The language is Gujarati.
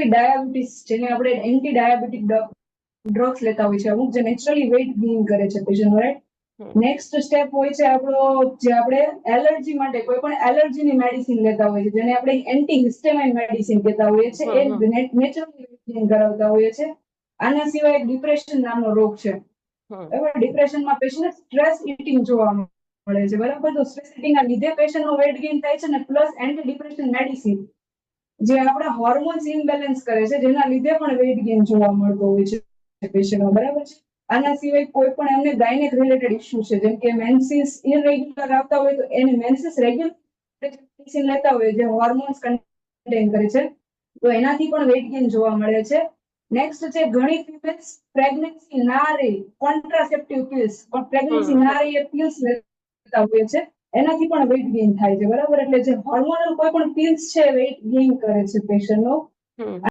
મોસ્ટલી ડાયાબિટીસ, જેને આપણે એન્ટી ડાયાબિટીક ડ્રગ્સ લેતા હોય છે અમુક, જે નેચરલી વેઇટ ગેઇન કરે છે પેશન્ટ, રાઈટ. નેક્સ્ટ સ્ટેપ હોય છે આપણો, જે આપણે એલર્જી માટે કોઈ પણ એલર્જીની મેડિસિન લેતા હોય છે, જેને આપણે એન્ટી હિસ્ટેમાઇન મેડિસિન કહેતા હોઈએ છીએ, એ નેચરલી વેઇટ ગેઇન કરાવતા હોઈએ છીએ. આના સિવાય ડિપ્રેશન નામનો રોગ છે. બરાબર, ડિપ્રેશનમાં પેશન્ટ સ્ટ્રેસ ઇટિંગ જોવા મળે છે. બરાબર, તો સ્ટ્રેસ ઇટિંગ ના લીધે પેશન્ટનો વેઇટ ગેઇન થાય છે, ને પ્લસ એન્ટી ડિપ્રેશન મેડિસિન જે આપણા હોર્મોન્સ ઇમ્બેલેન્સ કરે છે, જેના લીધે પણ વેઇટ ગેઇન જોવા મળતો હોય છે પેશન્ટમાં. બરાબર છે. આના સિવાય કોઈ પણ એમને ગાયનેક રિલેટેડ ઇશ્યુ છે, જેમ કે મેન્સિસ ઇરેગ્યુલર આવતા હોય તો એને મેન્સિસ રેગ્યુલર મેડિસિન લેતા હોય જે હોર્મોન્સ કન્ટેન કરે છે, તો એનાથી પણ વેઇટ ગેઇન જોવા મળે છે. નેક્સ્ટ છે, ઘણી ફિમેલ્સ પ્રેગ્નન્સી ના રહી કોન્ટ્રાસેપ્ટિવ પિલ્સ, પણ પ્રેગ્નન્સી ના રહી એ પિલ્સ લેતા હોય છે, એનાથી પણ વેઇટ ગેઇન થાય છે. બરાબર, એટલે જે હોર્મોનલ કોઈ પણ પિલ્સ છે વેઇટ ગેઇન કરે છે પેશન્ટનો.